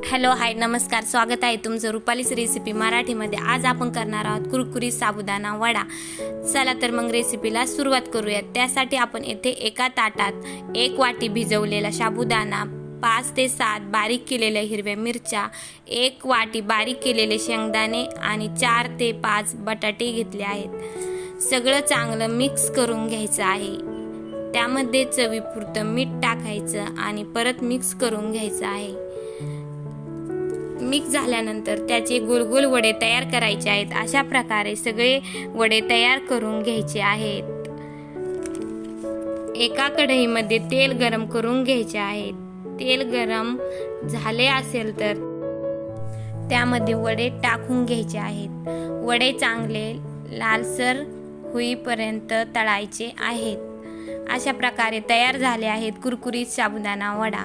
Hello hi नमस्कार, स्वागत आहे तुमचं रुपालीस रेसिपी मराठीमध्ये। आज आपण करणार आहोत कुरकुरीत साबुदाणा वडा। चला तर मग रेसिपीला सुरुवात करूया। त्यासाठी आपण येथे एका ताटात 1 वाटी भिजवलेला साबुदाणा, 5 ते 7 बारीक केलेल्या हिरव्या मिरच्या, 1 वाटी बारीक केलेले शेंगदाणे आणि 4 ते 5 बटाटे घेतले आहेत। सगळं चांगलं मिक्स करून घ्यायचं आहे। त्यामध्ये चवीपुरतं मीठ टाकायचं आणि परत मिक्स करून घ्यायचं आहे। मिक्स झाल्यानंतर त्याचे गोल गोल वडे तयार करायचे आहेत। अशा प्रकारे सगळे वडे तयार करून घ्यायचे आहेत। एका कढईमध्ये तेल गरम करून घ्यायचे आहे। तेल गरम झाले असेल तर त्यामध्ये वडे टाकून घ्यायचे आहेत। वडे चांगले लालसर होईपर्यंत तळायचे आहेत। अशा प्रकारे तयार झाले आहेत कुरकुरीत साबुदाणा वडा।